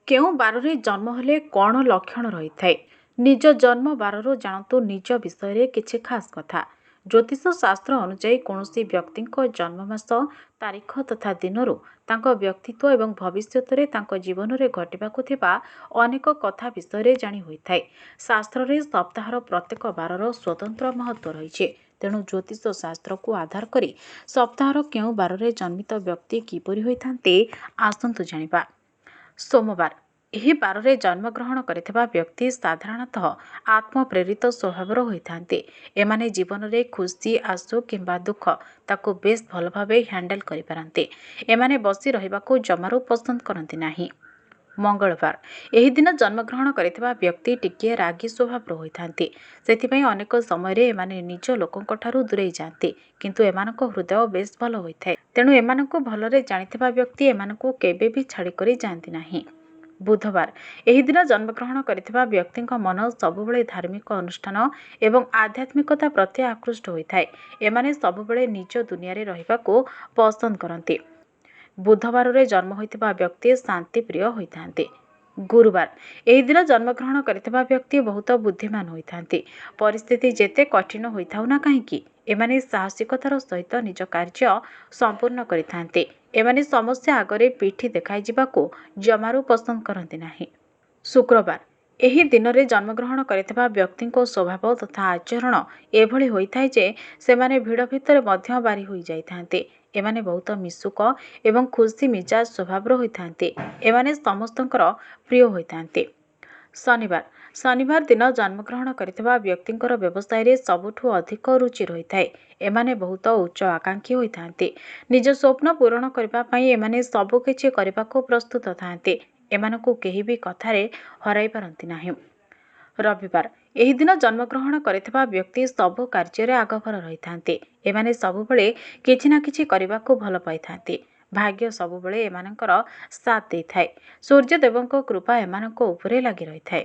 କେଉଁ ବାରରେ ଜନ୍ମ ହେଲେ କ'ଣ ଲକ୍ଷଣ ରହିଥାଏ? ନିଜ ଜନ୍ମ ବାରରୁ ଜାଣନ୍ତୁ ନିଜ ବିଷୟରେ କିଛି ଖାସ୍ କଥା। ଜ୍ୟୋତିଷ ଶାସ୍ତ୍ର ଅନୁଯାୟୀ କୌଣସି ବ୍ୟକ୍ତିଙ୍କ ଜନ୍ମ ମାସ, ତାରିଖ ତଥା ଦିନରୁ ତାଙ୍କ ବ୍ୟକ୍ତିତ୍ୱ ଏବଂ ଭବିଷ୍ୟତରେ ତାଙ୍କ ଜୀବନରେ ଘଟିବାକୁ ଥିବା ଅନେକ କଥା ବିଷୟରେ ଜାଣି ହୋଇଥାଏ। ଶାସ୍ତ୍ରରେ ସପ୍ତାହର ପ୍ରତ୍ୟେକ ବାରର ସ୍ୱତନ୍ତ୍ର ମହତ୍ତ୍ୱ ରହିଛି। ତେଣୁ ଜ୍ୟୋତିଷ ଶାସ୍ତ୍ରକୁ ଆଧାର କରି ସପ୍ତାହର କେଉଁ ବାରରେ ଜନ୍ମିତ ବ୍ୟକ୍ତି କିପରି ହୋଇଥାନ୍ତି, ଆସନ୍ତୁ ଜାଣିବା। ସୋମବାର। ଏହି ବାରରେ ଜନ୍ମଗ୍ରହଣ କରିଥିବା ବ୍ୟକ୍ତି ସାଧାରଣତଃ ଆତ୍ମପ୍ରେରିତ ସ୍ୱଭାବର ହୋଇଥାନ୍ତି। ଏମାନେ ଜୀବନରେ ଖୁସି ଆସୁ କିମ୍ବା ଦୁଃଖ ତାକୁ ବେଶ୍ ଭଲ ଭାବେ ହ୍ୟାଣ୍ଡେଲ କରିପାରନ୍ତି। ଏମାନେ ବସି ରହିବାକୁ ଜମାରୁ ପସନ୍ଦ କରନ୍ତି ନାହିଁ। ମଙ୍ଗଳବାର। ଏହି ଦିନ ଜନ୍ମଗ୍ରହଣ କରିଥିବା ବ୍ୟକ୍ତି ଟିକିଏ ରାଗି ସ୍ୱଭାବର ହୋଇଥାନ୍ତି। ସେଥିପାଇଁ ଅନେକ ସମୟରେ ଏମାନେ ନିଜ ଲୋକଙ୍କଠାରୁ ଦୂରେଇ ଯାଆନ୍ତି। କିନ୍ତୁ ଏମାନଙ୍କ ହୃଦୟ ବେଶ୍ ଭଲ ହୋଇଥାଏ। ତେଣୁ ଏମାନଙ୍କୁ ଭଲରେ ଜାଣିଥିବା ବ୍ୟକ୍ତି ଏମାନଙ୍କୁ କେବେ ବି ଛାଡ଼ିକରି ଯାଆନ୍ତି ନାହିଁ। ବୁଧବାର। ଏହି ଦିନ ଜନ୍ମଗ୍ରହଣ କରିଥିବା ବ୍ୟକ୍ତିଙ୍କ ମନ ସବୁବେଳେ ଧାର୍ମିକ ଅନୁଷ୍ଠାନ ଏବଂ ଆଧ୍ୟାତ୍ମିକତା ପ୍ରତି ଆକୃଷ୍ଟ ହୋଇଥାଏ। ଏମାନେ ସବୁବେଳେ ନିଜ ଦୁନିଆରେ ରହିବାକୁ ପସନ୍ଦ କରନ୍ତି। ବୁଧବାରରେ ଜନ୍ମ ହୋଇଥିବା ବ୍ୟକ୍ତି ଶାନ୍ତିପ୍ରିୟ ହୋଇଥାନ୍ତି। ଗୁରୁବାର। ଏହି ଦିନ ଜନ୍ମଗ୍ରହଣ କରିଥିବା ବ୍ୟକ୍ତି ବହୁତ ବୁଦ୍ଧିମାନ ହୋଇଥାନ୍ତି। ପରିସ୍ଥିତି ଯେତେ କଠିନ ହୋଇଥାଉ ନା କାହିଁକି ଏମାନେ ସାହସିକତାର ସହିତ ନିଜ କାର୍ଯ୍ୟ ସମ୍ପୂର୍ଣ୍ଣ କରିଥାନ୍ତି। ଏମାନେ ସମସ୍ୟା ଆଗରେ ପିଠି ଦେଖାଇଯିବାକୁ ଜମାରୁ ପସନ୍ଦ କରନ୍ତି ନାହିଁ। ଶୁକ୍ରବାର। ଏହି ଦିନରେ ଜନ୍ମଗ୍ରହଣ କରିଥିବା ବ୍ୟକ୍ତିଙ୍କ ସ୍ୱଭାବ ତଥା ଆଚରଣ ଏଭଳି ହୋଇଥାଏ ଯେ ସେମାନେ ଭିଡ଼ ଭିତରେ ମଧ୍ୟ ବାରି ହୋଇଯାଇଥାନ୍ତି। ଏମାନେ ବହୁତ ମିଶୁକ ଏବଂ ଖୁସି ମିଜାଜ ସ୍ୱଭାବର ହୋଇଥାନ୍ତି। ଏମାନେ ସମସ୍ତଙ୍କର ପ୍ରିୟ ହୋଇଥାନ୍ତି। ଶନିବାର। ଶନିବାର ଦିନ ଜନ୍ମଗ୍ରହଣ କରିଥିବା ବ୍ୟକ୍ତିଙ୍କର ବ୍ୟବସାୟରେ ସବୁଠୁ ଅଧିକ ରୁଚି ରହିଥାଏ। ଏମାନେ ବହୁତ ଉଚ୍ଚ ଆକାଂକ୍ଷୀ ହୋଇଥାନ୍ତି। ନିଜ ସ୍ୱପ୍ନ ପୂରଣ କରିବା ପାଇଁ ଏମାନେ ସବୁକିଛି କରିବାକୁ ପ୍ରସ୍ତୁତ ଥାନ୍ତି। ଏମାନଙ୍କୁ କେହି ବି କଥାରେ ହରାଇ ପାରନ୍ତି ନାହିଁ। ରବିବାର। ଏହି ଦିନ ଜନ୍ମଗ୍ରହଣ କରିଥିବା ବ୍ୟକ୍ତି ସବୁ କାର୍ଯ୍ୟରେ ଆଗଭର ରହିଥାନ୍ତି। ଏମାନେ ସବୁବେଳେ କିଛି ନା କିଛି କରିବାକୁ ଭଲ ପାଇଥାନ୍ତି। ଭାଗ୍ୟ ସବୁବେଳେ ଏମାନଙ୍କର ସାଥ ଦେଇଥାଏ। ସୂର୍ଯ୍ୟଦେବଙ୍କ କୃପା ଏମାନଙ୍କ ଉପରେ ଲାଗି ରହିଥାଏ।